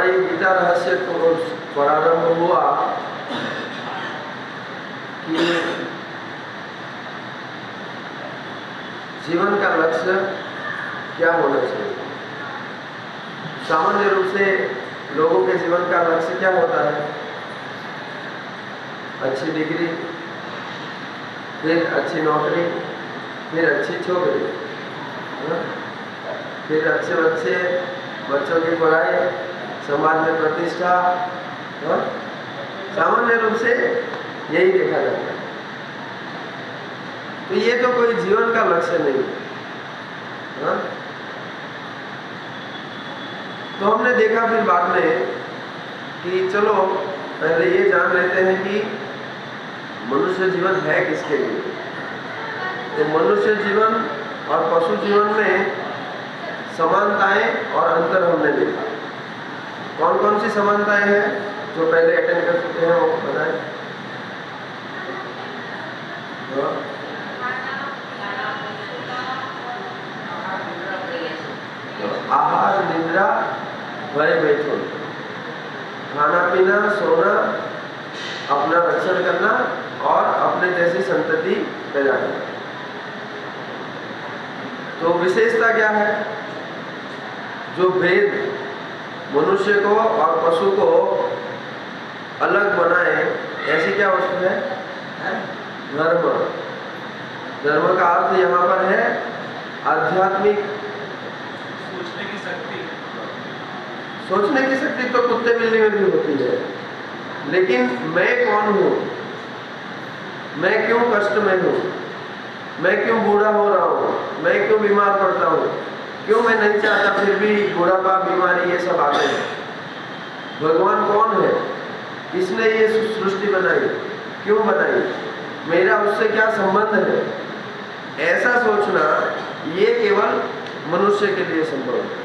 हमारा ये गीता रहस्य कोर्स प्रारंभ हुआ कि जीवन का लक्ष्य क्या होना चाहिए। सामान्य रूप से लोगों के जीवन का लक्ष्य क्या होता है? अच्छी डिग्री, फिर अच्छी नौकरी, फिर अच्छी छोकरी, फिर अच्छे बच्चे, बच्चों की पढ़ाई, समाज में प्रतिष्ठा। सामान्य रूप से यही देखा जाता है। तो ये तो कोई जीवन का लक्ष्य नहीं है। तो हमने देखा फिर बाद में कि चलो पहले ये जान लेते हैं कि मनुष्य जीवन है किसके लिए। तो मनुष्य जीवन और पशु जीवन में समानताएं और अंतर हमने देखा। कौन कौन सी समानताएं हैं जो पहले अटेंड कर चुके हैं वो बताएं। आहार, निद्रा, भय, मैथुन, खाना पीना, सोना, अपना रक्षण करना और अपने जैसी संतति पैदा करना। तो विशेषता क्या है? जो भेद मनुष्य को और पशु को अलग बनाए, ऐसी क्या वस्तु है? धर्म। धर्म का अर्थ यहाँ पर है आध्यात्मिक सोचने की शक्ति। सोचने की शक्ति तो कुत्ते बिल्ली में भी होती है, लेकिन मैं कौन हूँ, मैं क्यों कष्ट में हूँ, मैं क्यों बूढ़ा हो रहा हूँ, मैं क्यों बीमार पड़ता हूँ, क्यों मैं नहीं चाहता फिर भी बुढ़ापा, बीमारी ये सब आते हैं। भगवान कौन है? किसने ये सृष्टि बनाई, क्यों बनाई, मेरा उससे क्या संबंध है? ऐसा सोचना ये केवल मनुष्य के लिए संभव है।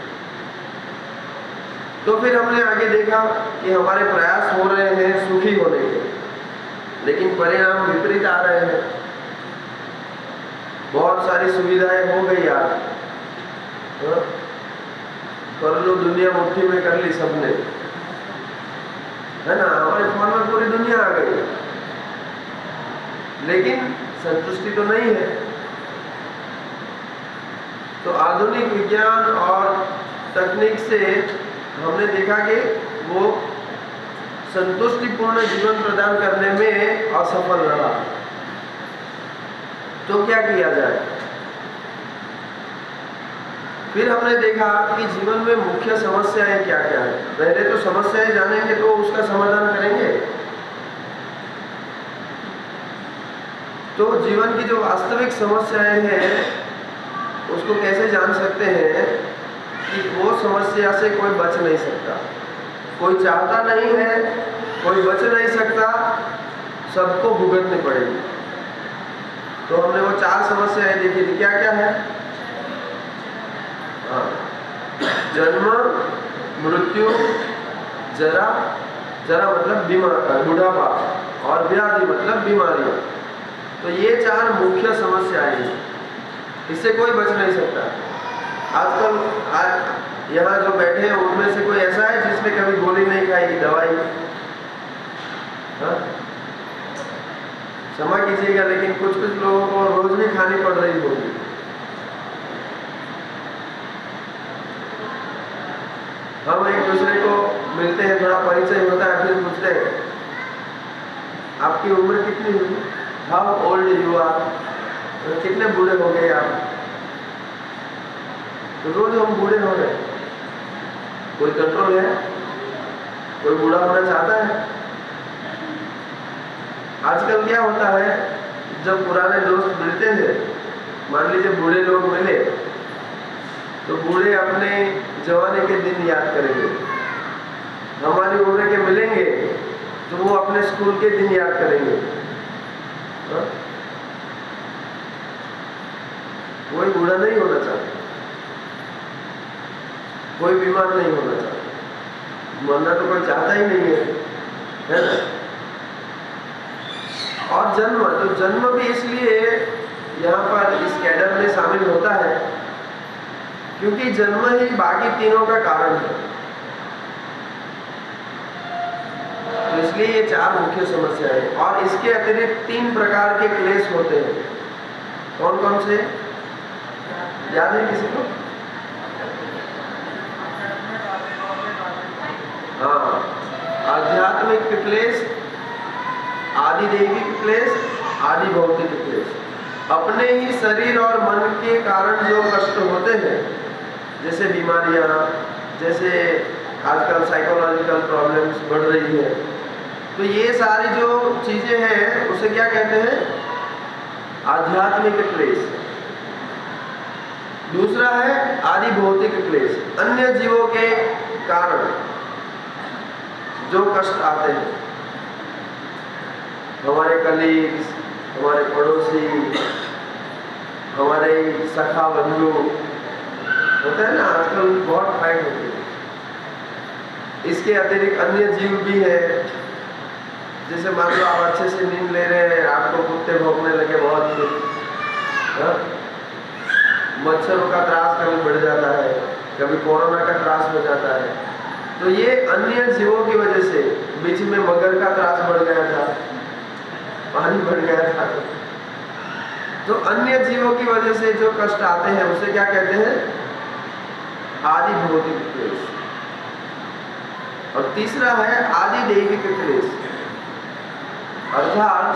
तो फिर हमने आगे देखा कि हमारे प्रयास हो रहे हैं सुखी होने के, लेकिन परिणाम विपरीत आ रहे हैं। बहुत सारी सुविधाएं हो गई आज, कर लो दुनिया मुट्ठी में कर ली सबने, है ना। हमारे फोन में पूरी दुनिया आ गई, लेकिन संतुष्टि तो नहीं है। तो आधुनिक विज्ञान और तकनीक से हमने देखा कि वो संतुष्टिपूर्ण जीवन प्रदान करने में असफल रहा। तो क्या किया जाए? फिर हमने देखा कि जीवन में मुख्य समस्याएं क्या क्या है। पहले तो समस्याएं जानेंगे तो उसका समाधान करेंगे। तो जीवन की जो वास्तविक समस्याएं हैं उसको कैसे जान सकते हैं कि वो समस्या से कोई बच नहीं सकता, कोई चाहता नहीं है, कोई बच नहीं सकता, सबको भुगतनी पड़ेगी। तो हमने वो 4 समस्याएं देखी थी। क्या क्या है? जन्म, मृत्यु, जरा, जरा मतलब बीमार, बुढ़ापा, और व्याधि मतलब बीमारियां। तो ये 4 मुख्य समस्याएं हैं, इससे कोई बच नहीं सकता। आज यहाँ जो बैठे हैं उनमें से कोई ऐसा है जिसने कभी गोली नहीं खाई, दवाई? क्षमा कीजिएगा, लेकिन कुछ कुछ लोगों को रोज भी खानी पड़ रही होगी। हम एक दूसरे को मिलते हैं, थोड़ा परिचय होता है, फिर पूछते हैं आपकी उम्र कितनी हुई, हाउ ओल्ड यू आर, कितने बूढ़े हो गए आप। तो रोज हम बूढ़े हो रहे, कोई कंट्रोल है? कोई बूढ़ा होना चाहता है? आजकल क्या होता है, जब पुराने दोस्त मिलते हैं, मान लीजिए बूढ़े लोग मिले, तो बूढ़े अपने जवानी के दिन याद करेंगे। हमारी उम्र के मिलेंगे तो वो अपने स्कूल के दिन याद करेंगे। कोई बूढ़ा नहीं होना चाहता, कोई बीमार नहीं होना चाहता, मरना तो कोई चाहता ही नहीं है ना। और जन्म, तो जन्म भी इसलिए यहाँ पर इस कैडर में शामिल होता है क्योंकि जन्म ही बाकी तीनों का कारण है। तो इसलिए ये 4 मुख्य समस्याएं हैं। और इसके अतिरिक्त 3 प्रकार के क्लेश होते हैं। कौन कौन से याद है किसी को? हाँ, आध्यात्मिक क्लेश, आदि दैविक क्लेश, आदि भौतिक क्लेश। अपने ही शरीर और मन के कारण जो कष्ट होते हैं, जैसे बीमारियां, जैसे आजकल साइकोलॉजिकल प्रॉब्लम्स बढ़ रही है, तो ये सारी जो चीजें हैं उसे क्या कहते हैं? आध्यात्मिक क्लेश। दूसरा है आदि भौतिक क्लेश, अन्य जीवों के कारण जो कष्ट आते हैं, हमारे कलीग्स, हमारे पड़ोसी, हमारे सखा बंधु होते हैं ना, आजकल बहुत फाइट होती है। इसके अतिरिक्त अन्य जीव भी है, जैसे मान लो आप अच्छे से नींद ले रहे हैं, आपको कुत्ते भौंकने लगे बहुत कुछ, मच्छरों का त्रास कभी बढ़ जाता है, कभी कोरोना का त्रास हो जाता है, तो ये अन्य जीवों की वजह से। बीच में मगर का त्रास बढ़ गया था, पानी बढ़ गया था, तो अन्य जीवों की वजह से जो कष्ट आते हैं उसे क्या कहते हैं? आदि भौतिक क्लेश। और तीसरा है आदि दैविक क्लेश, अर्थात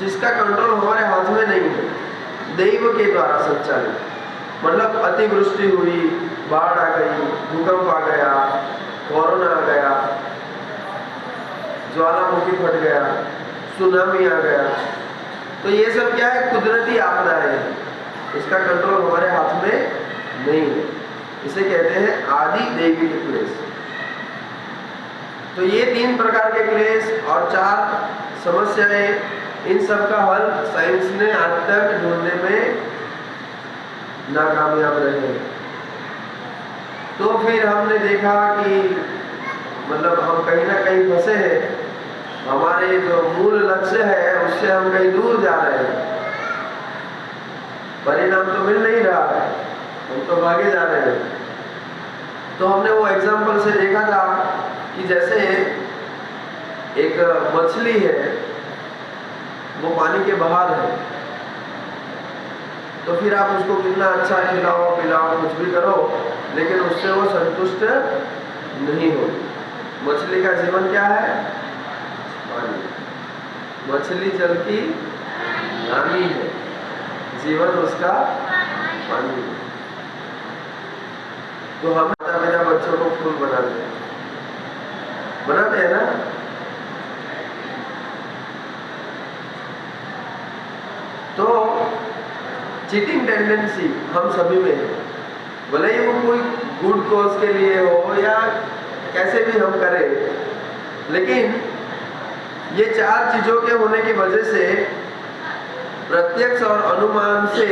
जिसका कंट्रोल हमारे हाथ में नहीं है, दैव के द्वारा संचालित। मतलब अतिवृष्टि हुई, बाढ़ आ गई, भूकंप आ गया, कोरोना आ गया, ज्वालामुखी फट गया, सुनामी आ गया, तो ये सब क्या है? कुदरती आपदाएं हैं, इसका कंट्रोल हमारे हाथ में नहीं है। इसे कहते हैं आदि दैविक क्लेश। तो ये 3 प्रकार के क्लेश और 4 समस्याएं, इन सब का हल साइंस ने आज तक ढूंढने में नाकामयाब रहे। तो फिर हमने देखा कि मतलब हम कहीं ना कहीं फंसे हैं, हमारे जो मूल लक्ष्य है उससे हम कहीं दूर जा रहे हैं, परिणाम तो मिल नहीं रहा है, हम तो भागे जा रहे हैं। तो हमने वो एग्जाम्पल से देखा था कि जैसे एक मछली है, वो पानी के बाहर है, तो फिर आप उसको कितना अच्छा खिलाओ पिलाओ कुछ भी करो, लेकिन उससे वो संतुष्ट नहीं हो। मछली का जीवन क्या है? पानी। मछली जल की रानी है, जीवन उसका पानी है। तो हम माता पिता बच्चों को फूल बनाते हैं ना? तो चीटिंग टेंडेंसी हम सभी में है, भले ही वो कोई गुड कॉज के लिए हो या कैसे भी हम करें, लेकिन ये 4 चीजों के होने की वजह से प्रत्यक्ष और अनुमान से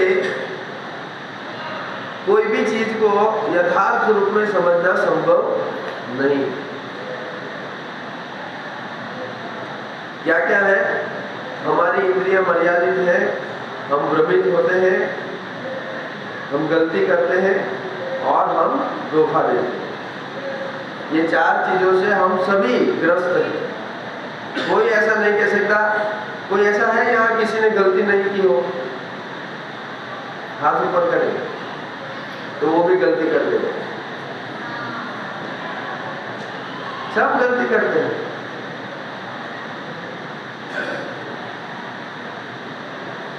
कोई भी चीज को यथार्थ रूप में समझना संभव नहीं। क्या क्या है? हमारी इंद्रिय मर्यादित है, हम भ्रमित होते हैं, हम गलती करते हैं और हम धोखा देते हैं। ये 4 चीजों से हम सभी ग्रस्त हैं। कोई ऐसा नहीं कह सकता, कोई ऐसा है यहाँ किसी ने गलती नहीं की हो? हाथ ऊपर करें तो वो भी गलती कर देगा। सब गलती करते हैं।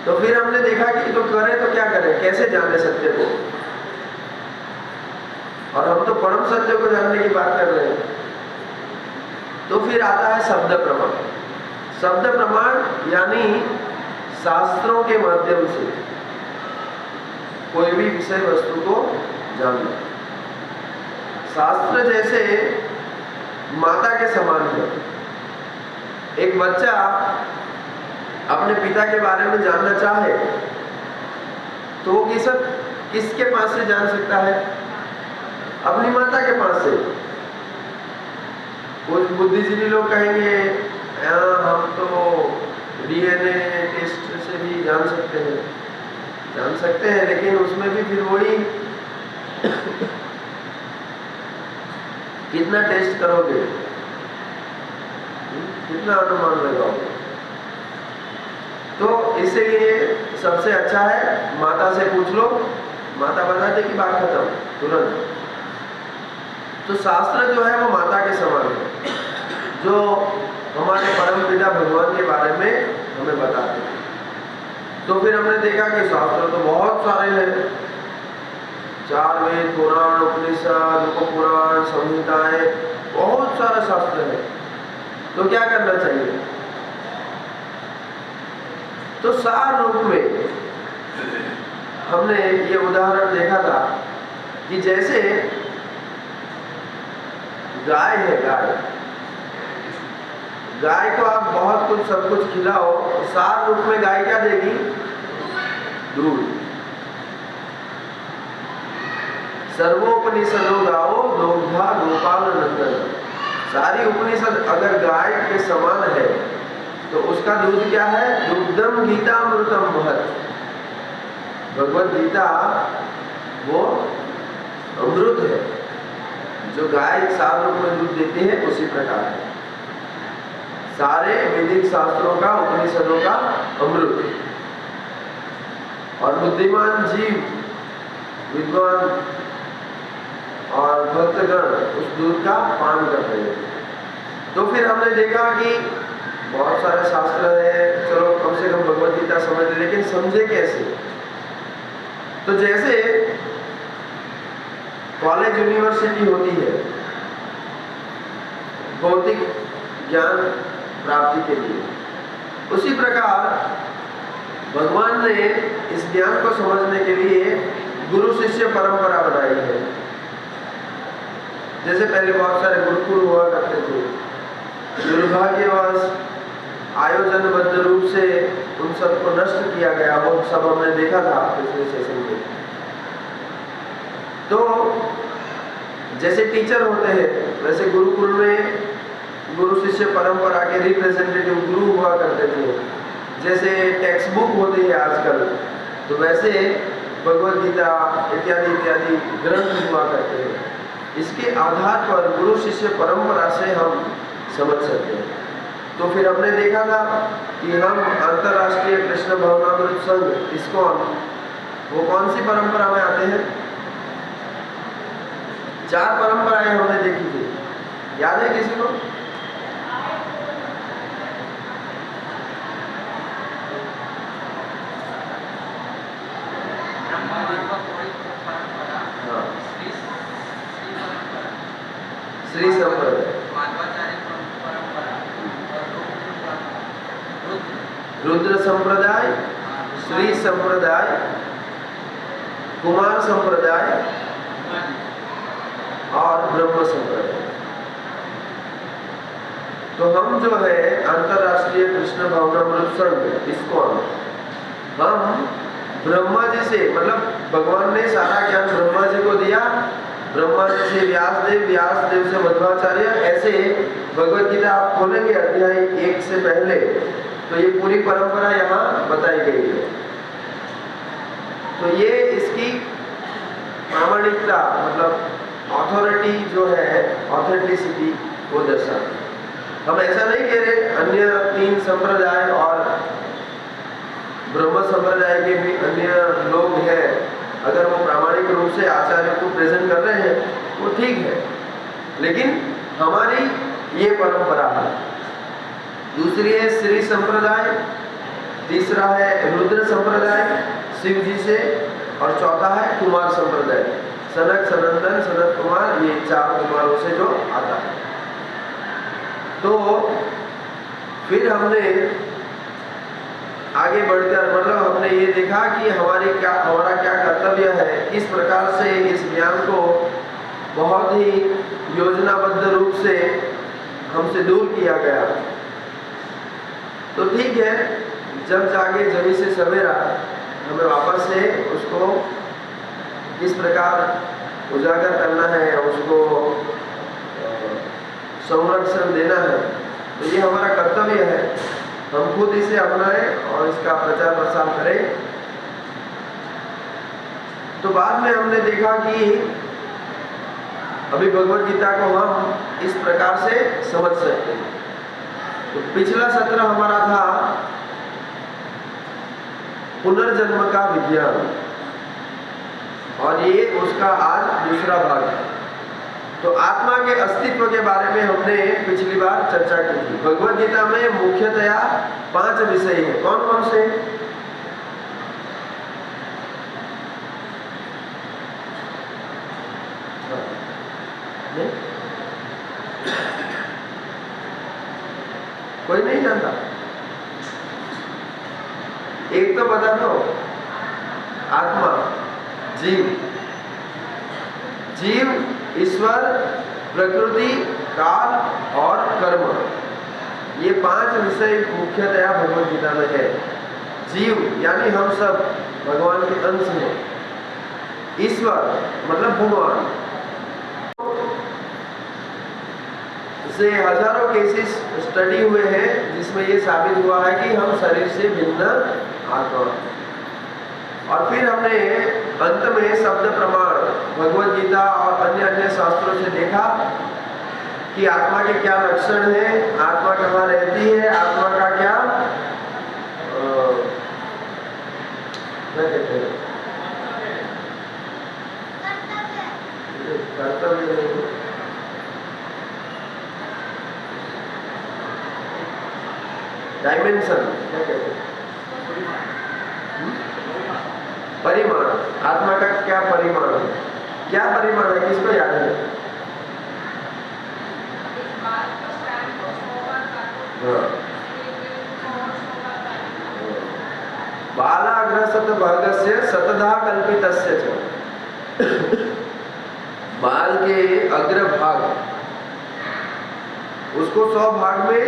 तो फिर हमने देखा कि तो करें तो क्या करें, कैसे जाने सत्य को? और हम तो परम सत्य को जानने की बात कर रहे हैं। तो फिर आता है शब्द प्रमाण। शब्द प्रमाण यानी शास्त्रों के माध्यम से कोई भी विषय वस्तु को जानना। शास्त्र जैसे माता के समान है। एक बच्चा अपने पिता के बारे में जानना चाहे तो वो किसके पास से जान सकता है? अपनी माता के पास से। कुछ बुद्धिजीवी लोग कहेंगे हम तो डीएनए टेस्ट से भी जान सकते हैं, लेकिन उसमें भी फिर वही कितना टेस्ट करोगे? कितना अनुमान लगाओगे? तो इसीलिए सबसे अच्छा है माता से पूछ लो, माता बता दे कि बात खत्म तुरंत। तो शास्त्र जो है वो माता के समान है, जो हमारे परम पिता भगवान के बारे में हमें बताते हैं। तो फिर हमने देखा कि शास्त्र तो बहुत सारे हैं, 4 वेद, पुराण, उपनिषद, उपपुराण, संहिताएं, बहुत सारा शास्त्र है। तो क्या करना चाहिए? तो सार रूप में हमने ये उदाहरण देखा था कि जैसे गाय है, गाय को आप बहुत कुछ सब कुछ खिलाओ, सार रूप में गाय क्या देगी? दूध। सर्वोपनिषदो गाओ दुग्धा गोपाल नंदन। सारी उपनिषद अगर गाय के समान है तो उसका दूध क्या है? दुग्धम गीता अमृतम महत्। भगवत गीता वो अमृत है, जो गाय सार रूप में दूध देती है उसी प्रकार है सारे वैदिक शास्त्रों का, उपनिषदों का अमृत। और बुद्धिमान जीव, विद्वान और भक्तगण उस दूध का पान करते हैं। तो फिर हमने देखा कि बहुत सारे शास्त्र है, चलो कम से कम भगवत गीता समझ, लेकिन समझे कैसे? तो जैसे कॉलेज यूनिवर्सिटी होती है भौतिक ज्ञान प्राप्ति के लिए, उसी प्रकार भगवान ने इस ज्ञान को समझने के लिए गुरु शिष्य परंपरा बनाई है। जैसे पहले बहुत सारे गुरुकुल हुआ करते थे, दुर्भाग्यवश आयोजनबद्ध रूप से उन सबको नष्ट किया गया, वो सब हमने देखा था पिछले सेशन में। तो जैसे टीचर होते हैं वैसे गुरुकुल में गुरु शिष्य परंपरा के रिप्रेजेंटेटिव गुरु हुआ करते थे। जैसे टेक्स्ट बुक होती है आजकल, तो वैसे भगवत गीता इत्यादि इत्यादि ग्रंथ हुआ करते हैं। इसके आधार पर गुरु शिष्य परंपरा से हम समझ सकते हैं। तो फिर हमने देखा था कि हम अंतर्राष्ट्रीय कृष्ण भावनामृत संघ इस्कॉन, वो कौन सी परंपरा में आते हैं? 4 परंपराएं हमने देखी थी, याद है किसी को? श्री संप्रदाय, रुद्र संप्रदाय, श्री संप्रदाय, कुमार संप्रदाय और ब्रह्म संप्रदाय। तो हम जो है अंतर्राष्ट्रीय कृष्ण भावनामृत संघ इस्कॉन, हम ब्रह्मा जी से, मतलब भगवान ने सारा ज्ञान ब्रह्मा जी को दिया, ब्रह्मा जी से व्यासदेव, व्यासदेव से मध्वाचार्य, ऐसे भगवत गीता आप खोलेंगे अध्याय 1 से पहले तो ये पूरी परंपरा यहाँ बताई गई है। तो ये इसकी प्रामाणिकता, मतलब ऑथोरिटी जो है, ऑथेंटिसिटी वो दर्शाती है। हम ऐसा नहीं कह रहे अन्य 3 संप्रदाय और ब्रह्म संप्रदाय के भी अन्य लोग हैं, अगर वो प्रामाणिक रूप से आचार्य को प्रेजेंट कर रहे हैं वो ठीक है, लेकिन हमारी ये परंपरा है। दूसरी है श्री संप्रदाय, तीसरा है रुद्र संप्रदाय शिव जी से, और चौथा है कुमार संप्रदाय, सनक, सनंदन, सनत कुमार, ये 4 कुमारों से जो आता है। तो फिर हमने आगे बढ़कर, मतलब हमने ये देखा कि हमारा क्या कर्तव्य है, किस प्रकार से इस ज्ञान को बहुत ही योजनाबद्ध रूप से हमसे दूर किया गया। तो ठीक है, जब जागे जभी से सवेरा, हमें वापस से उसको किस प्रकार उजागर करना है, उसको संरक्षण देना है, तो ये हमारा कर्तव्य है। हम खुद इसे अपनाएं और इसका प्रचार प्रसार करें। तो बाद में हमने देखा कि अभी भगवत गीता को हम इस प्रकार से समझ सकते हैं तो पिछला सत्र हमारा था पुनर्जन्म का विज्ञान, और ये उसका आज दूसरा भाग है। तो आत्मा के अस्तित्व के बारे में हमने पिछली बार चर्चा की थी। भगवद गीता में मुख्यतया 5 विषय हैं। कौन कौन से? नहीं? कोई नहीं जानता? एक तो बता दो, आत्मा, जीव, ईश्वर, प्रकृति, काल और कर्म, ये 5 विषय मुख्यतया भगवद गीता में है। जीव यानी हम सब भगवान के अंश हैं। ईश्वर मतलब भगवान। से हजारों केसेस स्टडी हुए हैं जिसमें ये साबित हुआ है कि हम शरीर से भिन्न आत्मा। और फिर हमने अंत में शब्द प्रमाण भगवद गीता और अन्य अन्य शास्त्रों से देखा कि आत्मा के क्या लक्षण हैं, आत्मा कहाँ रहती है, आत्मा का क्या कहते हैं, कर्तव्य नहीं, डायमेंशन क्या कहते हैं, परिमाण। आत्मा का क्या परिमाण है? क्या परिमाण है? किसको याद है? बालाग्रसत भागस्य शतधा कल्पितस्य च। बाल के अग्रभाग उसको 100 भाग में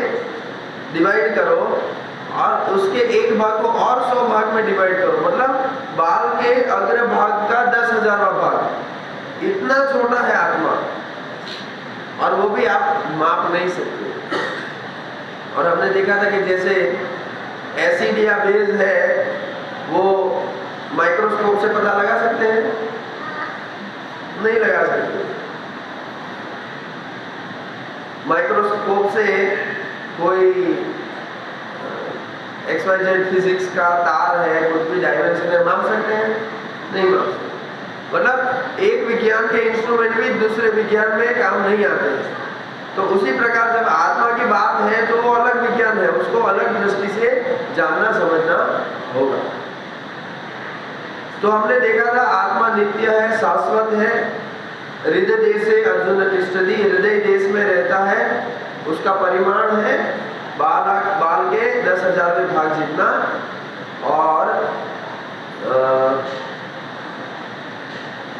डिवाइड करो और उसके एक भाग को और 100 भाग में डिवाइड करो, मतलब बाल के अग्र भाग का 10,000वां भाग। इतना छोटा है आत्मा, और वो भी आप माप नहीं सकते। और हमने देखा था कि जैसे एसिड या बेस है वो माइक्रोस्कोप से पता लगा सकते हैं? नहीं लगा सकते। माइक्रोस्कोप से कोई XYZ फिजिक्स का तार है, कुछ भी डायमेंशन है, माप सकते हैं? नहीं माप सकते। मतलब एक विज्ञान के इंस्ट्रूमेंट भी दूसरे विज्ञान में काम नहीं आते। तो उसी प्रकार जब आत्मा की बात है तो वो अलग विज्ञान है, उसको अलग दृष्टि से जानना समझना होगा। तो हमने देखा था आत्मा नित्य है, शाश्वत है। हृदय देश से अर्जुन तिष्ठति, हृदय देश में रहता है, उसका परिमाण है बाल के 10,000वें भाग जितना, और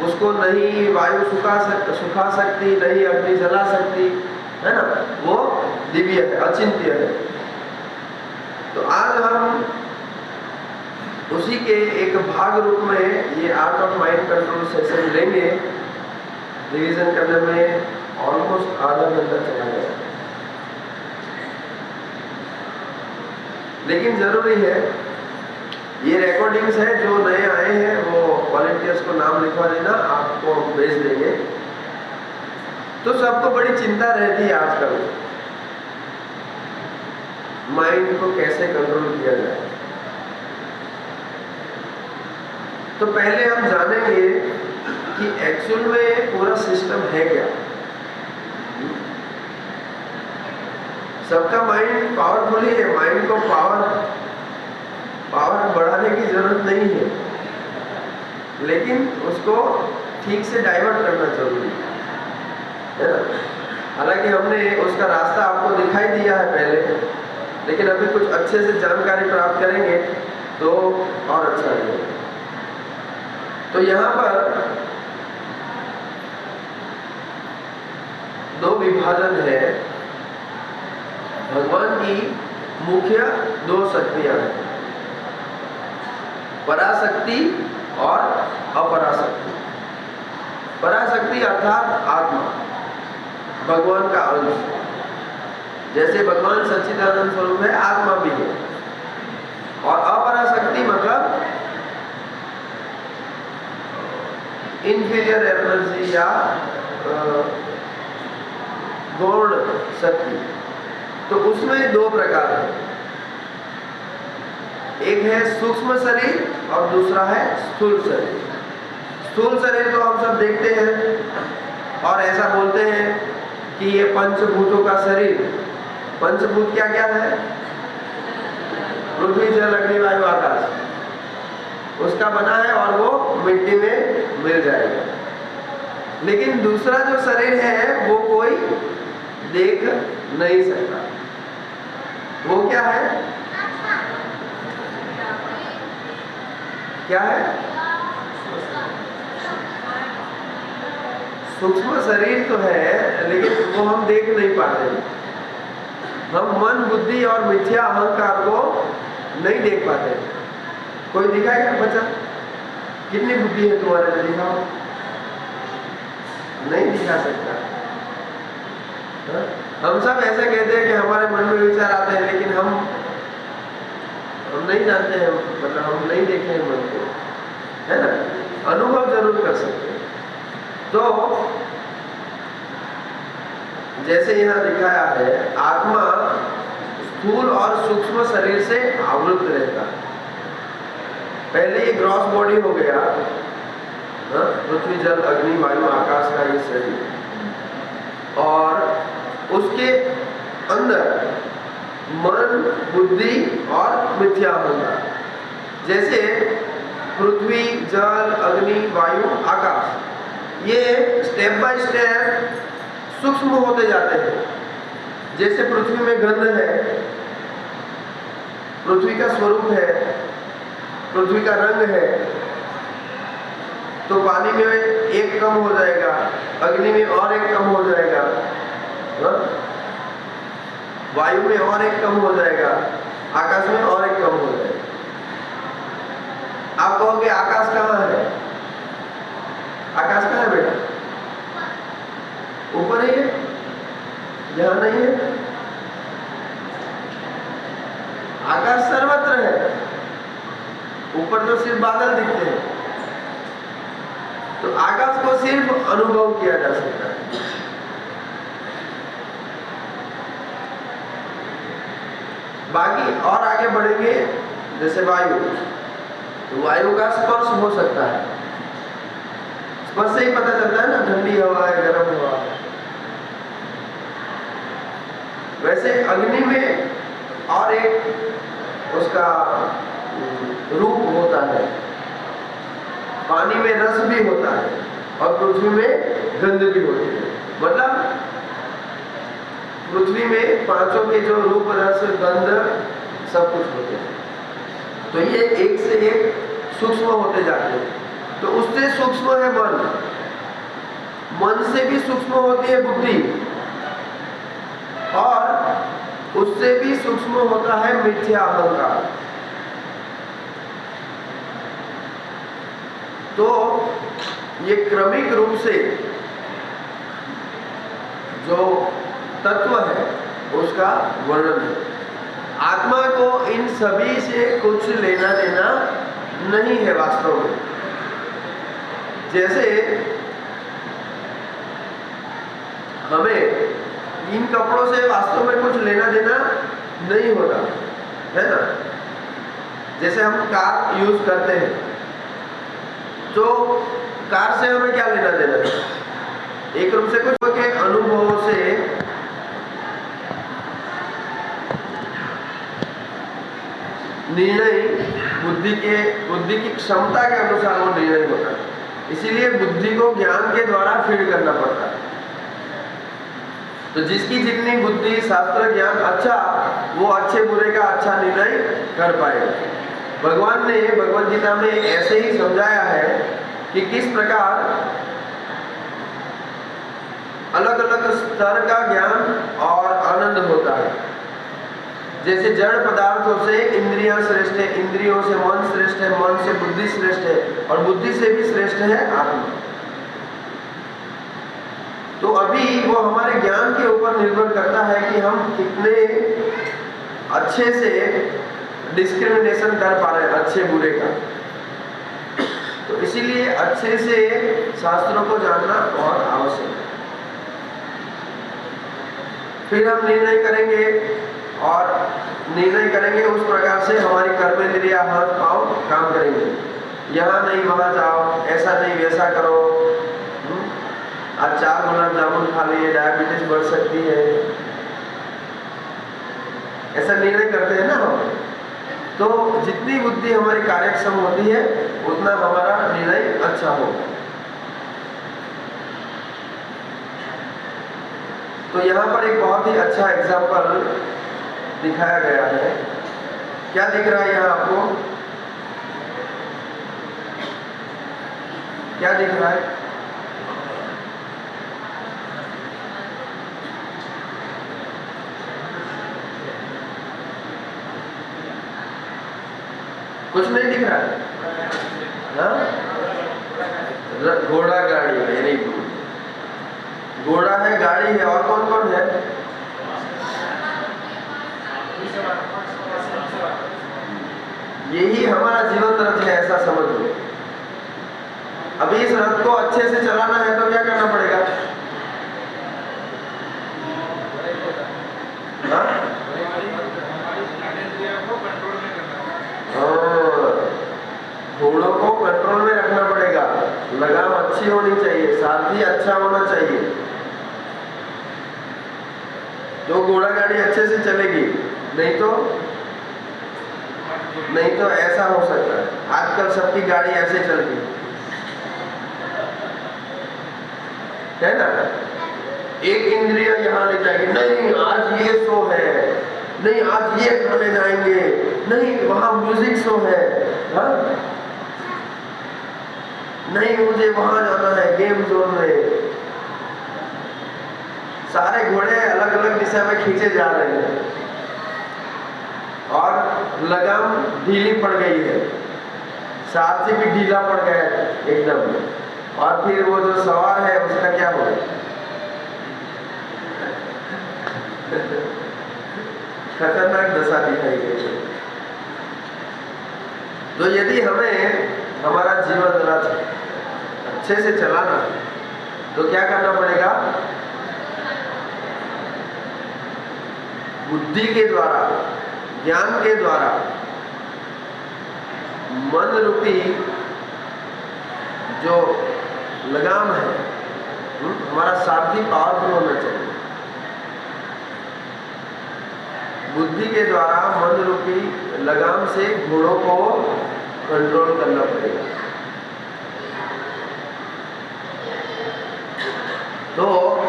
उसको नहीं वायु सुखा सकती, नहीं अग्नि जला सकती, है ना, वो दिव्य है, अचिंत्य है। तो आज हम उसी के एक भाग रूप में ये art of mind control session लेंगे। रिवीजन करने में ऑलमोस्ट आधा घंटा चला गया, लेकिन जरूरी है। ये रिकॉर्डिंग्स है, जो नए आए हैं वो वॉलंटियर्स को नाम लिखवा देना, आपको भेज देंगे। तो सबको बड़ी चिंता रहती है आजकल, माइंड को कैसे कंट्रोल किया जाए। तो पहले हम जानेंगे कि एक्चुअल में पूरा सिस्टम है क्या। सबका माइंड पावरफुल ही है, माइंड को पावर बढ़ाने की जरूरत नहीं है, लेकिन उसको ठीक से डाइवर्ट करना जरूरी है ना। हालांकि हमने उसका रास्ता आपको दिखाई दिया है पहले, लेकिन अभी कुछ अच्छे से जानकारी प्राप्त करेंगे तो और अच्छा लगेगा। तो यहाँ पर 2 विभाजन है। भगवान की मुख्य 2 शक्तियां हैं, पराशक्ति और अपराशक्ति। पराशक्ति अर्थात आत्मा, भगवान का अंश। जैसे भगवान सच्चिदानंद स्वरूप है, आत्मा भी है। और अपराशक्ति मतलब इंफीरियर एनर्जी या गौण शक्ति, तो उसमें दो प्रकार है, एक है सूक्ष्म शरीर और दूसरा है स्थूल शरीर। स्थूल शरीर तो हम सब देखते हैं और ऐसा बोलते हैं कि ये पंचभूतों का शरीर। पंचभूत क्या क्या है? पृथ्वी जल अग्नि वायु आकाश, उसका बना है और वो मिट्टी में मिल जाएगा। लेकिन दूसरा जो शरीर है वो कोई देख नहीं सकता। वो क्या है? क्या है? सूक्ष्म शरीर तो है लेकिन वो हम देख नहीं पाते। हम मन बुद्धि और मिथ्या अहंकार को नहीं देख पाते। कोई दिखाएगा बच्चा? कितनी बुद्धि है तुम्हारे में? दिखाओ। नहीं दिखा सकता। हम सब ऐसे कहते हैं कि हमारे मन में विचार आते हैं, लेकिन हम नहीं जानते हैं, मतलब हम नहीं देखे हैं मन को, है ना? अनुभव जरूर कर सकते हैं। तो जैसे यहाँ दिखाया है, आत्मा स्थूल और सूक्ष्म शरीर से आवृत रहता है। पहले ये ग्रॉस बॉडी हो गया, पृथ्वी जल अग्नि वायु आकाश का ये शरीर, और उसके अंदर मन बुद्धि और मिथ्या अहंकार। जैसे पृथ्वी जल अग्नि वायु आकाश, ये स्टेप बाय स्टेप सूक्ष्म होते जाते हैं। जैसे पृथ्वी में गंध है, पृथ्वी का स्वरूप है, पृथ्वी का रंग है, तो पानी में एक कम हो जाएगा, अग्नि में और एक कम हो जाएगा, वायु में और एक कम हो जाएगा, आकाश में और एक कम हो जाएगा। आप कहोगे आकाश कहाँ है? आकाश कहाँ है बेटा? ऊपर ही है, यहाँ नहीं है। आकाश सर्वत्र है, ऊपर तो सिर्फ बादल दिखते हैं। तो आकाश को सिर्फ अनुभव किया जा सकता है। बाकी और आगे बढ़ेंगे, जैसे वायु, तो वायु का स्पर्श हो सकता है। स्पर्श से ही पता चलता है ना, ठंडी हवा है, गर्म हवा है। वैसे अग्नि में और एक उसका रूप होता है, पानी में रस भी होता है और पृथ्वी में गंध भी होती है। मतलब पृथ्वी में पांचों के जो रूप रस गंध सब कुछ होते हैं। तो ये एक से एक सूक्ष्म होते जाते हैं। तो उससे सूक्ष्म है मन, मन से भी सूक्ष्म होती है बुद्धि, और उससे भी सूक्ष्म होता है मिथ्या अहंकार। तो ये क्रमिक रूप से जो तत्व है उसका वर्णन है। आत्मा को इन सभी से कुछ लेना देना नहीं है वास्तव में। जैसे हमें इन कपड़ों से वास्तव में कुछ लेना देना नहीं होता है ना। जैसे हम कार यूज करते हैं, तो कार से हमें क्या लेना देना है? एक रूप से कुछ के अनुभवों से निर्णय बुद्धि की क्षमता के अनुसार वो निर्णय होता है। इसीलिए बुद्धि को ज्ञान के द्वारा फीड करना पड़ता है। तो जिसकी जितनी बुद्धि शास्त्र ज्ञान अच्छा, वो अच्छे बुरे का अच्छा निर्णय कर पाएगा। भगवान ने भगवद गीता में ऐसे ही समझाया है कि किस प्रकार अलग अलग स्तर का ज्ञान और आनंद होता है। जैसे जड़ पदार्थों से इंद्रियां श्रेष्ठ है, इंद्रियों से मन श्रेष्ठ है, मन से बुद्धि श्रेष्ठ है, और बुद्धि से भी श्रेष्ठ है आत्मा। तो अभी वो हमारे ज्ञान के ऊपर निर्भर करता है कि हम कितने अच्छे से डिस्क्रिमिनेशन कर पा रहे हैं अच्छे बुरे का। तो इसीलिए अच्छे से शास्त्रों को जानना बहुत आवश्यक है। फिर हम निर्णय करेंगे और निर्णय करेंगे उस प्रकार से हमारी कर्मेंद्रिया हाथ पांव काम करेंगे। यहाँ नहीं वहाँ जाओ, ऐसा नहीं वैसा करो, आज 4 गुलाब जामुन खा लिए डायबिटीज बढ़ सकती है, ऐसा निर्णय करते हैं ना हम। तो जितनी बुद्धि हमारी कार्यक्षम होती है उतना हमारा निर्णय अच्छा होगा। तो यहाँ पर एक बहुत ही अच्छा एग्जाम्पल दिखाया गया है। क्या दिख रहा है यहाँ आपको? क्या दिख रहा है? कुछ नहीं दिख रहा है? हाँ? घोड़ा गाड़ी, वेरी गुड। घोड़ा है, गाड़ी है, और कौन कौन है? यही हमारा जीवन रथ है, ऐसा समझ लो। अभी इस रथ को अच्छे से चलाना है तो क्या करना पड़ेगा? हाँ? घोड़ों को कंट्रोल में रखना पड़ेगा, लगाम अच्छी होनी चाहिए, सारथी अच्छा होना चाहिए, तो घोड़ा गाड़ी अच्छे से चलेगी। नहीं तो ऐसा हो सकता है। आजकल सबकी गाड़ी ऐसे चलती है ना, एक इंद्रिय यहाँ ले जाएगी, नहीं आज ये शो है, नहीं आज ये खाने जाएंगे, नहीं वहां म्यूजिक शो है, हाँ? नहीं मुझे वहां जाना है गेम जोन में। सारे घोड़े अलग अलग दिशा में खींचे जा रहे हैं और लगाम ढीली पड़ गई है, सारथी भी ढीला पड़ गया एकदम, और फिर वो जो सवार है उसका क्या होगा? खतरनाक दशा दिखाई गई। तो यदि हमें हमारा जीवन रथ अच्छे से चलाना तो क्या करना पड़ेगा? बुद्धि के द्वारा, ज्ञान के द्वारा, मन रूपी जो लगाम है, हमारा सारथी पावरफुल होना चाहिए। बुद्धि के द्वारा मन रूपी लगाम से घोड़ों को कंट्रोल करना पड़ेगा। तो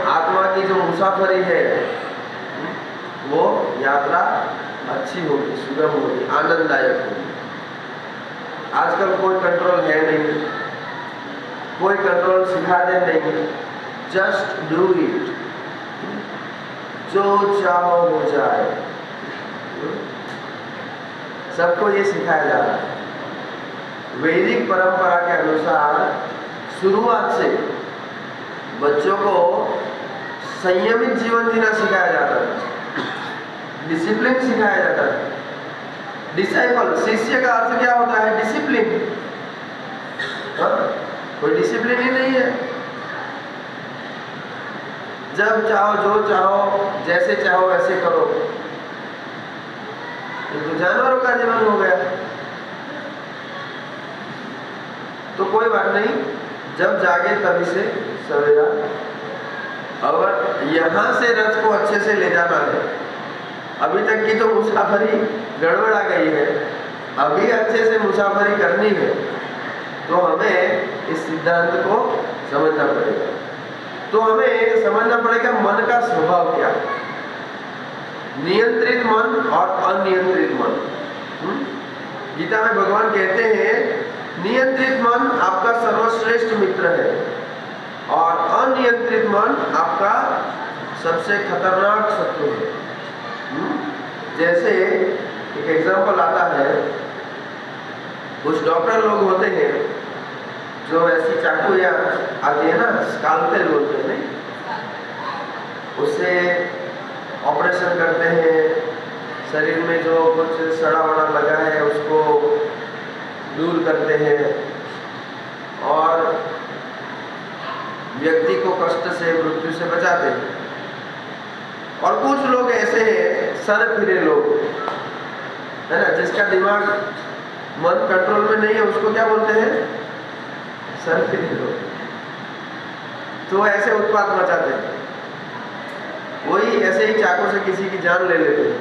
आत्मा की जो मुसाफरी है वो यात्रा अच्छी होगी, सुगम होगी, आनंददायक होगी। आजकल कोई कंट्रोल है नहीं, कोई कंट्रोल सिखा दे नहीं, जस्ट डू इट, जो चाहो हो जाए, सबको ये सिखाया जा रहा है। वैदिक परंपरा के अनुसार शुरुआत से बच्चों को संयमित जीवन जीना सिखाया जाता है, डिसिप्लिन सिखाया जाता है। डिसाइपल, शिष्य का अर्थ क्या होता है? डिसिप्लिन। कोई डिसिप्लिन ही नहीं है, जब चाहो जो चाहो जैसे चाहो वैसे करो, तो जानवरों का जीवन हो गया। तो कोई बात नहीं, जब जागे तभी से सवेरा। और यहाँ से रथ को अच्छे से ले जाना है। अभी तक की तो मुसाफरी गड़बड़ आ गई है, अभी अच्छे से मुसाफरी करनी है तो हमें इस सिद्धांत को समझना पड़ेगा। तो हमें समझना पड़ेगा मन का स्वभाव क्या है, नियंत्रित मन और अनियंत्रित मन। गीता में भगवान कहते हैं नियंत्रित मन आपका सर्वश्रेष्ठ मित्र है और अनियंत्रित मन आपका सबसे खतरनाक शत्रु है। जैसे एक एग्जांपल आता है, कुछ डॉक्टर लोग होते हैं जो ऐसी चाकू या आती है ना, स्काल्पेल बोलते हैं, नहीं, उससे ऑपरेशन करते हैं, शरीर में जो कुछ सड़ा वड़ा लगा है उसको दूर करते हैं और व्यक्ति को कष्ट से, मृत्यु से बचाते हैं। और कुछ लोग ऐसे हैं सर फिरे लोग, है ना, जिसका दिमाग मन कंट्रोल में नहीं है, उसको क्या बोलते हैं, सर फिरे लोग। तो ऐसे उत्पात मचाते हैं, वही ऐसे ही चाकू से किसी की जान ले लेते हैं।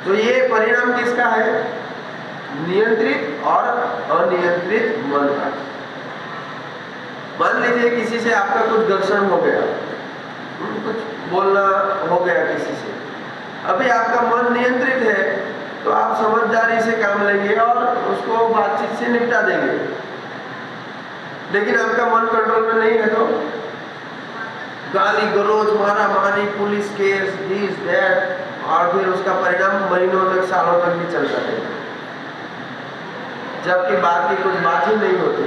तो ये परिणाम किसका है, नियंत्रित और अनियंत्रित मन का। मान लीजिए किसी से आपका कुछ घर्षण हो गया, कुछ बोलना हो गया किसी से, अभी आपका मन नियंत्रित है तो आप समझदारी से काम लेंगे और उसको बातचीत से निपटा देंगे। लेकिन आपका मन कंट्रोल में नहीं है तो गाली गलौज, मारा मारी, पुलिस केस, दिस दैट, और फिर उसका परिणाम महीनों तक सालों तक भी चलता है, जबकि बात की कुछ बात ही नहीं होती।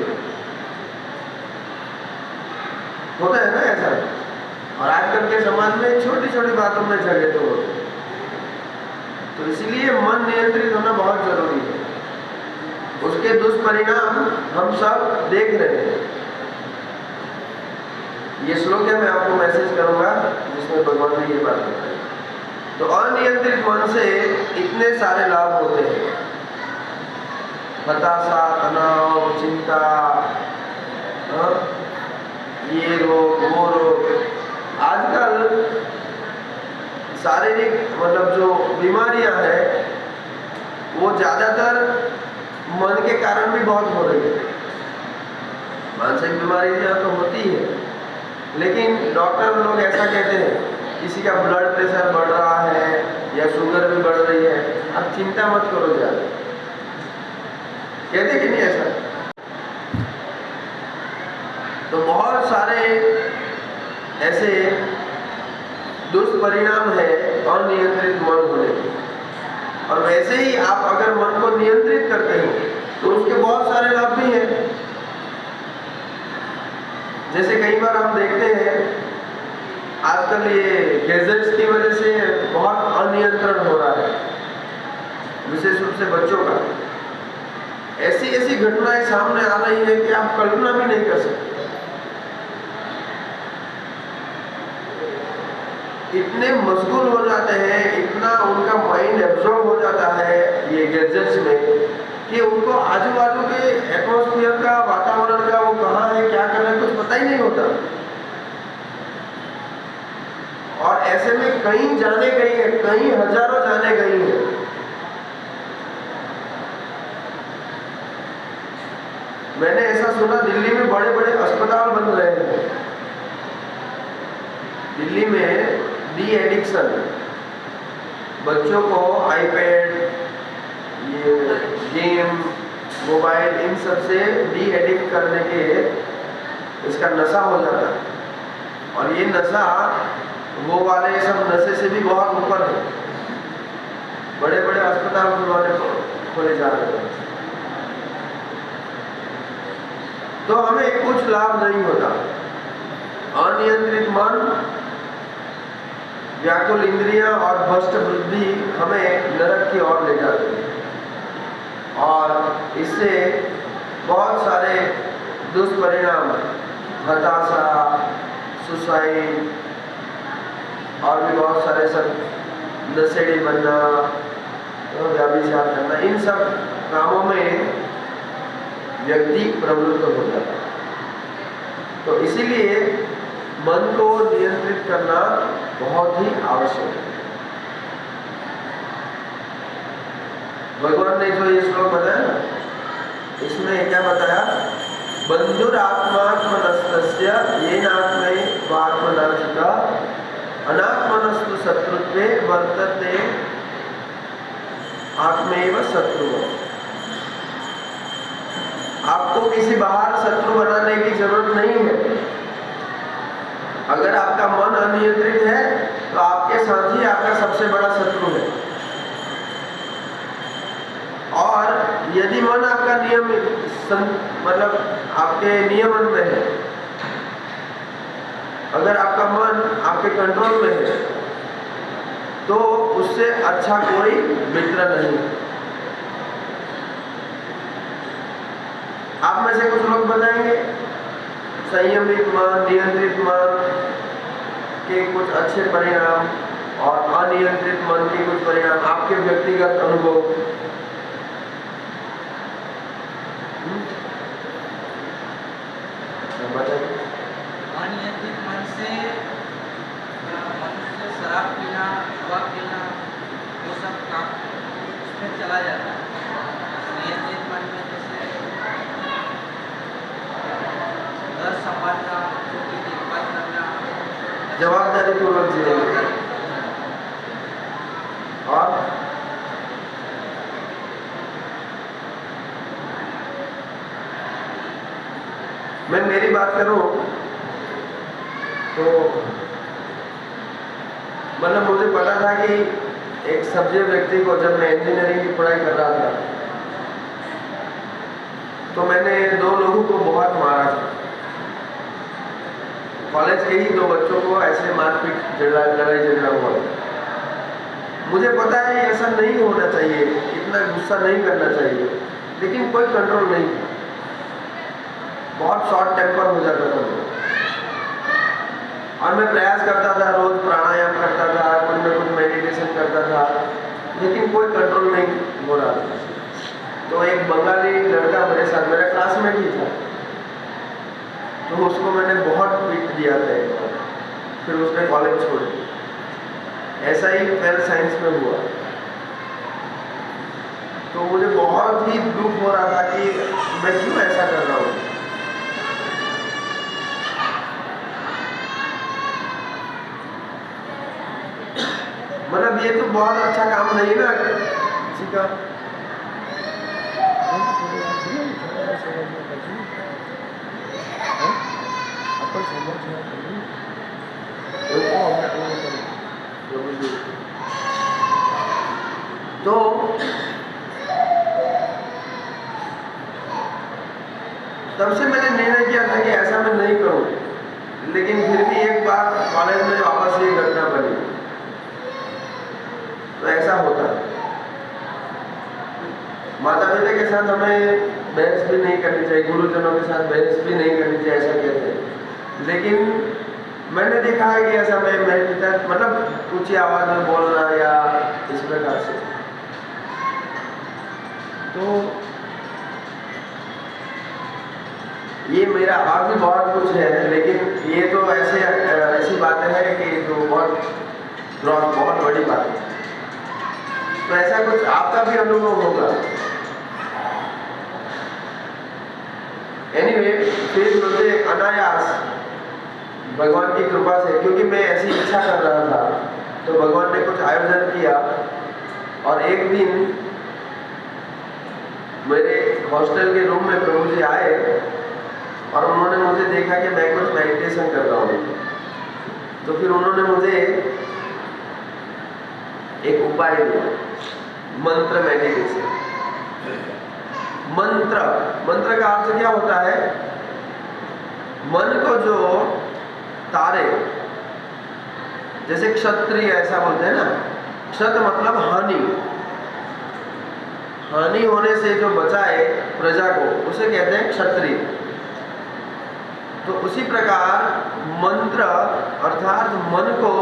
होता है ना ऐसा। और आजकल के समाज में छोटी छोटी बातों में झगड़े तो होते हैं। तो इसलिए मन नियंत्रित होना बहुत जरूरी है। उसके दुष्परिणाम हम सब देख रहे हैं। ये श्लोक है, मैं आपको मैसेज करूंगा जिसमें भगवान ने ये बात बताई। तो अनियंत्रित मन से इतने सारे लाभ होते हैं, हताशा, तनाव, चिंता, ये रोग वो रोग। आजकल शारीरिक मतलब जो बीमारियां हैं वो ज्यादातर मन के कारण भी बहुत हो रही है। मानसिक बीमारियां तो होती है, लेकिन डॉक्टर लोग ऐसा कहते हैं किसी का ब्लड प्रेशर बढ़ रहा है या शुगर भी बढ़ रही है, अब चिंता मत करो ज्यादा, कहते कि नहीं ऐसा। तो बहुत सारे ऐसे दुष्परिणाम है अनियंत्रित मन होने के। और वैसे ही आप अगर मन को नियंत्रित करते हो तो उसके बहुत सारे लाभ भी हैं। जैसे कई बार हम देखते हैं आजकल ये गैजेट्स की वजह से बहुत अनियंत्रण हो रहा है, विशेष रूप से बच्चों का। ऐसी ऐसी घटनाएं सामने आ रही है कि आप कल्पना भी नहीं कर सकते। इतने मशगूल हो जाते हैं, इतना उनका माइंड एब्जॉर्ब हो जाता है ये गैजेट्स में कि उनको आजू बाजू के एटमॉस्फेयर का, वातावरण का, वो कहाँ है, क्या कर रहे हैं, कुछ पता ही नहीं होता। और ऐसे में कई जाने गई है, कई हजारों जाने गई है। मैंने ऐसा सुना दिल्ली में बड़े बड़े अस्पताल बन रहे हैं। दिल्ली में डी एडिक्शन, बच्चों को आईपैड, ये गेम, मोबाइल, इन सब से डी एडिक्ट करने के इसका नशा हो जाता है। और ये नशा वो वाले सब नशे से भी बहुत ऊपर है। बड़े बड़े अस्पताल खोले जा रहे हैं। तो हमें कुछ लाभ नहीं होता। अनियंत्रित मन, व्याकुल इंद्रियां और भ्रष्ट बुद्धि हमें नरक की ओर ले जाती है। और इससे बहुत सारे दुष्परिणाम, हताशा, सुसाइड और भी बहुत सारे सब, नशेड़ी बनना, व्यभिचार करना, इन सब कामों में व्यक्ति प्रवृत्त हो जाता है। तो इसीलिए मन को नियंत्रित करना बहुत ही आवश्यक है। भगवान ने जो ये श्लोक बताया ना, इसमें क्या बताया, बंधुरात्मात्मनस्तस्य येनात्मै स्वात्मनाचिता अनात्मनस्तु शत्रुत्वे वर्तते आत्मैव शत्रुः। आपको किसी बाहर शत्रु बनाने की जरूरत नहीं है। अगर आपका मन अनियंत्रित है तो आपके साथ ही आपका सबसे बड़ा शत्रु है। और यदि मन आपका मतलब आपके नियमन में है, अगर आपका मन आपके कंट्रोल में है, तो उससे अच्छा कोई मित्र नहीं। आप में से कुछ लोग बताएंगे संयमित मन, नियंत्रित मन के कुछ अच्छे परिणाम। और अनियंत्रित मन के कुछ परिणाम, आपके व्यक्तिगत अनुभव। बताइए। अनियंत्रित मन से मनुष्य शराब पीना, हवा पीना, वो सब काम उसमें चला जाता है। नियंत्रित मन में जैसे घर संभालना, उनकी देखभाल करना, जवाबदारी पूर्वक जीवन। और मैं मेरी बात करूं तो मतलब मुझे पता था कि एक सभ्य व्यक्ति को, जब मैं इंजीनियरिंग की पढ़ाई कर रहा था तो मैंने 2 लोगों को बहुत मारा था। कॉलेज के ही 2 बच्चों को ऐसे मारपीट, लड़ाई झगड़ा हुआ। मुझे पता है ऐसा नहीं होना चाहिए, इतना गुस्सा नहीं करना चाहिए, लेकिन कोई कंट्रोल नहीं था। बहुत शॉर्ट टेम्पर हो जाता था मैं। और मैं प्रयास करता था, रोज प्राणायाम करता था, कुछ न कुछ मेडिटेशन करता था, लेकिन कोई कंट्रोल नहीं हो रहा था। तो एक बंगाली लड़का मेरे साथ, मेरा क्लासमेट ही था, तो उसको मैंने बहुत पीट दिया था एक बार। फिर उसने कॉलेज छोड़ दिया। ऐसा ही 12th साइंस में हुआ। तो मुझे बहुत ही दुख हो रहा था कि मैं क्यों ऐसा कर रहा हूँ। मतलब ये तो बहुत अच्छा काम नहीं ना किसी का। तो तब से मैंने निर्णय किया था कि ऐसा मैं नहीं करूं, लेकिन फिर भी एक बार कॉलेज में वापस ये घटना बनी। तो ऐसा होता है। माता पिता के साथ हमें बहस भी नहीं करनी चाहिए, गुरुजनों के साथ बहस भी नहीं करनी चाहिए, ऐसा कहते हैं। लेकिन मैंने देखा है कि ऐसा मेरे पिता मतलब ऊंची आवाज में बोलना या इस प्रकार से, तो ये मेरा और भी बहुत कुछ है, लेकिन ये तो ऐसी बातें हैं कि जो बहुत बड़ी बात है। तो ऐसा कुछ आपका भी अनुभव होगा। एनीवे, फिर मुझे अनायास भगवान की कृपा से, क्योंकि मैं ऐसी इच्छा कर रहा था, तो भगवान ने कुछ आयोजन किया। और एक दिन मेरे हॉस्टल के रूम में प्रभु जी आए और उन्होंने मुझे देखा कि मैं कुछ मेडिटेशन कर रहा हूँ। तो फिर उन्होंने मुझे एक उपाय दिया, मंत्र मेडिटेशन। मंत्र का अर्थ क्या होता है? मन को जो तारे, जैसे क्षत्रिय ऐसा बोलते हैं ना, क्षत मतलब हानि होने से जो बचाए प्रजा को, उसे कहते हैं क्षत्रिय। तो उसी प्रकार मंत्र अर्थात मन को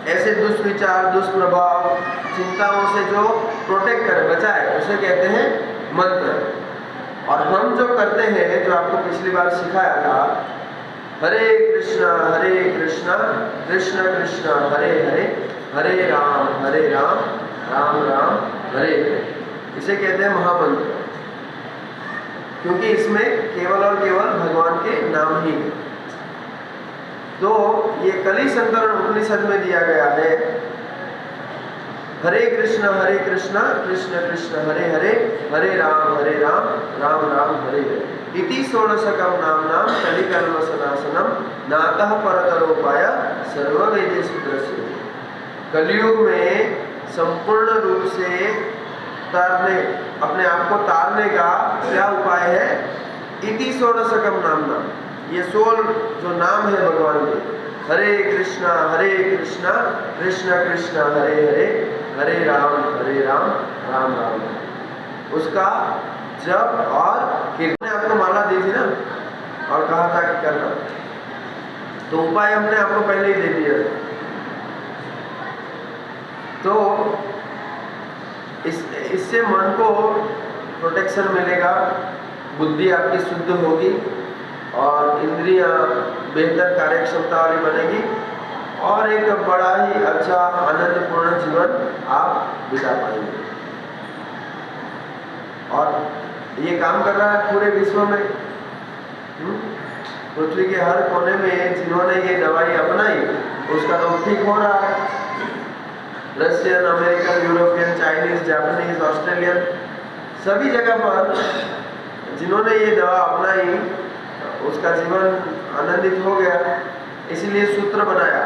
ऐसे दुष्विचार, दुष्प्रभाव, चिंताओं से जो प्रोटेक्ट करे, बचाए, उसे कहते हैं मंत्र। और हम जो करते हैं, जो आपको पिछली बार सिखाया था, हरे कृष्णा कृष्ण कृष्ण हरे हरे, हरे राम राम राम हरे हरे, इसे कहते हैं महामंत्र। क्योंकि इसमें केवल और केवल भगवान के नाम ही है। तो ये कली संकरण उपनिषद में दिया गया है, हरे कृष्ण कृष्ण कृष्ण हरे हरे, हरे राम राम राम हरे हरे, इति षोडशकं नाम्नां कलिकर्म सनासनम नातः परतरोपाय सर्ववेदेषु दृश्यते। कलयुग में संपूर्ण रूप से अपने आप को तारने का क्या उपाय है? इति षोडशकं नाम्नां, ये 16 जो नाम है भगवान के, हरे कृष्णा कृष्ण कृष्ण हरे हरे, हरे राम राम राम, उसका जप और कीर्तन। आपको माला दी थी ना और कहा था कि करना, तो उपाय हमने आपको पहले ही दे दिया। तो इससे मन को प्रोटेक्शन मिलेगा, बुद्धि आपकी शुद्ध होगी और इंद्रियां बेहतर कार्य क्षमता वाली बनेगी और एक बड़ा ही अच्छा आनंदपूर्ण जीवन आप बिता पाएंगे। और ये काम कर रहा है पूरे विश्व में, पृथ्वी के हर कोने में जिन्होंने ये दवाई अपनाई उसका रोग ठीक हो रहा है। Russian, American, European, Chinese, Japanese, Australian, सभी जगह पर जिन्होंने ये दवा अपनाई उसका जीवन आनंदित हो गया। इसीलिए सूत्र बनाया,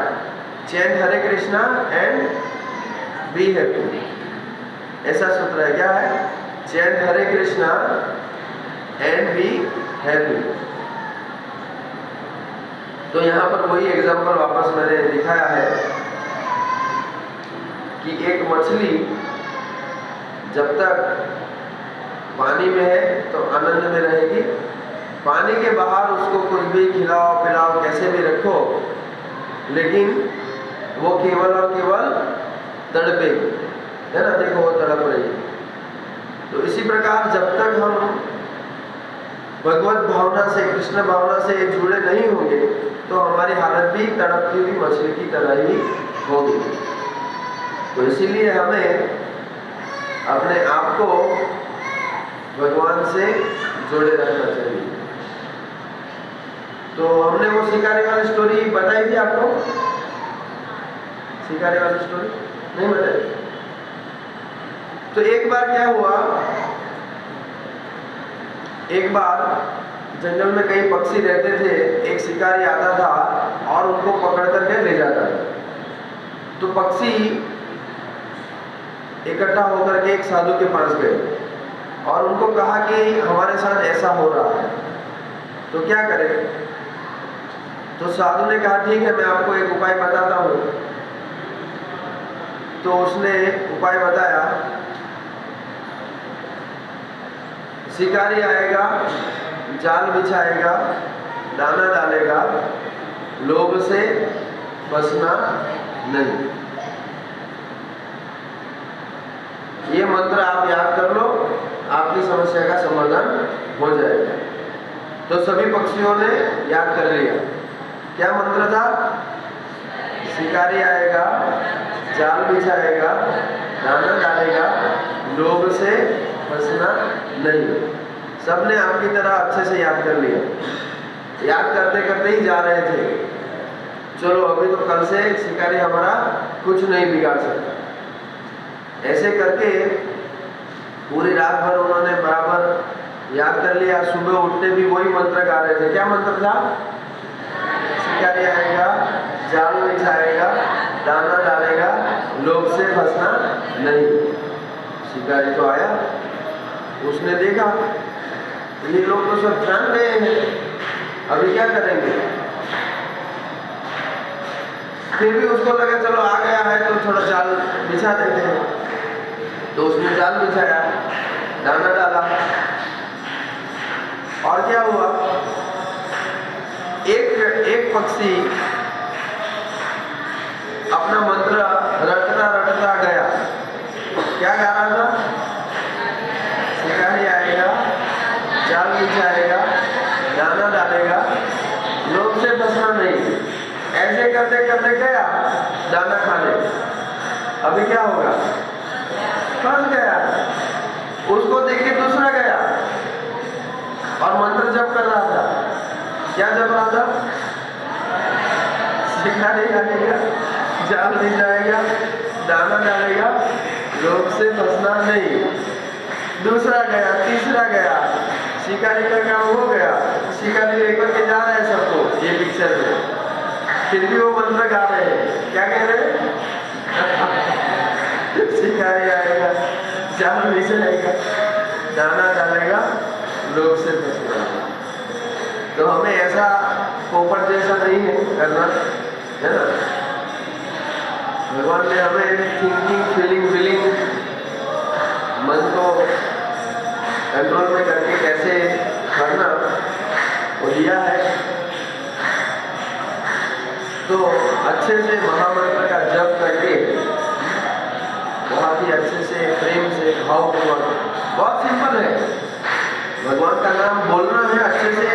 chant Hare Krishna and be happy. ऐसा सूत्र है, क्या है? Chant Hare Krishna and be happy. तो यहाँ पर वही एग्जाम्पल वापस मैंने दिखाया है कि एक मछली जब तक पानी में है तो आनंद में रहेगी, पानी के बाहर उसको कुछ भी खिलाओ पिलाओ कैसे भी रखो, लेकिन वो केवल और केवल तड़पेगी, है ना, देखो वो तड़प रही है। तो इसी प्रकार जब तक हम भगवत भावना से, कृष्ण भावना से जुड़े नहीं होंगे तो हमारी हालत भी तड़पती हुई मछली की तरह ही होगी। तो इसीलिए हमें अपने आप को भगवान से जोड़े रखना चाहिए। तो हमने वो शिकारी वाली स्टोरी बताई थी आपको, शिकारी वाली स्टोरी नहीं बताई? तो एक बार क्या हुआ, एक बार जंगल में कई पक्षी रहते थे, एक शिकारी आता था और उनको पकड़ करके ले जाता था। तो पक्षी इकट्ठा होकर के एक साधु के पास गए और उनको कहा कि हमारे साथ ऐसा हो रहा है, तो क्या करें? तो साधु ने कहा ठीक है, मैं आपको एक उपाय बताता हूँ। तो उसने उपाय बताया, शिकारी आएगा, जाल बिछाएगा, दाना डालेगा, लोभ से बचना नहीं। ये मंत्र आप याद कर लो, आपकी समस्या का समाधान हो जाएगा। तो सभी पक्षियों ने याद कर लिया। क्या मंत्र था? शिकारी आएगा, जाल बिछाएगा, दाना डालेगा, लोभ से बचना नहीं। सबने आपकी तरह अच्छे से याद कर लिया। याद करते करते ही जा रहे थे, चलो अभी तो कल से शिकारी हमारा कुछ नहीं बिगाड़ सकता। ऐसे करके पूरी रात भर उन्होंने बराबर याद कर लिया। सुबह उठते भी वही मंत्र गा रहे थे। क्या मंत्र था? शिकारी आएगा, जाल बिछाएगा, दाना डालेगा, लोभ से फंसना नहीं। शिकारी तो आया, उसने देखा ये लोग तो सब जान गए हैं, अभी क्या करेंगे? फिर भी उसको लगा चलो आ गया है तो थोड़ा जाल बिछा देते हैं। तो उसने जाल बिछाया, दाना डाला और क्या हुआ? एक पक्षी अपना मंत्र रटता रटता गया। क्या गा रहा था? शिकारी आएगा, जाल बिछाएगा, दाना डालेगा, लोभ से फंसना नहीं। ऐसे करते करते गया दाना खाने। अभी क्या होगा? फंस गया। उसको देख के दूसरा गया और मंत्र जप कर रहा था। क्या जप रहा था? शिकारी आएगा, जाल बिछाएगा, दाना डालेगा, लोभ से फंसना नहीं। दूसरा गया, तीसरा गया, शिकारी का काम हो गया। शिकारी लेकर के जा रहे हैं सबको ये पिक्चर में, फिर भी वो मंत्र गा रहे हैं। क्या कह रहे हैं? शिकारी आएगा, जाल बिछाएगा, दाना डालेगा, लोभ से बचना। तो हमें ऐसा पोपट जैसा नहीं है करना, है ना। भगवान ने हमें थिंकिंग, फीलिंग, विलिंग, मन को कंट्रोल में करके कैसे करना वो दिया है। तो अच्छे से महामंत्र का जप करके बहुत ही अच्छे से प्रेम से भावपूर्वक, बहुत सिंपल है। भगवान का नाम बोलना है, अच्छे से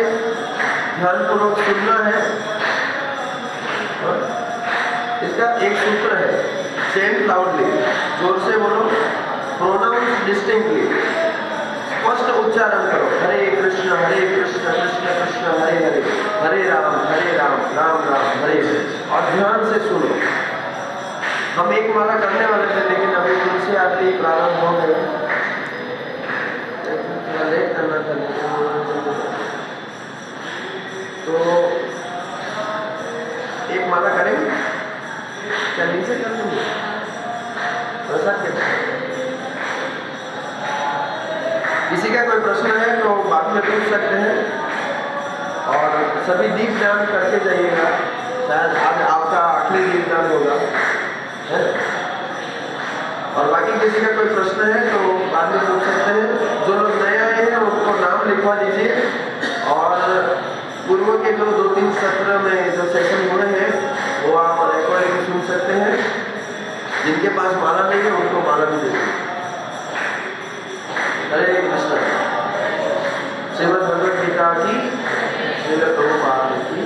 ध्यानपूर्वक सुनना है। इसका एक सूत्र है, चेंट लाउडली, जोर से बोलो, प्रोनाउंस डिस्टिंक्टली, स्पष्ट उच्चारण करो। हरे कृष्ण कृष्ण कृष्ण हरे हरे, हरे राम राम राम हरे हरे, और ध्यान से सुनो। हम एक माला करने वाले थे, लेकिन अभी तुलसी आरती प्रारंभ हो गए, थोड़ा लेट करना था, तो एक माला करेंगे क्या? नीचे कर लेंगे प्रसाद के बाद? किसी का कोई प्रश्न है तो बाद में पूछ सकते हैं, और सभी दीपदान करके जाइएगा। शायद आज आपका आखिरी दीपदान होगा, है? और बाकी किसी का कोई प्रश्न है तो बाद में पूछ सकते हैं। जो लोग नए आए हैं उनको नाम लिखवा दीजिए, और पूर्व के जो 2-3 सत्र में जो सेशन हुए हैं वो आप रिकॉर्डिंग सुन सकते हैं। जिनके पास माला नहीं है उनको माला भी दीजिए। हरे कृष्ण। श्रीमद् भगवद गीता की, श्रील प्रभुपाद की।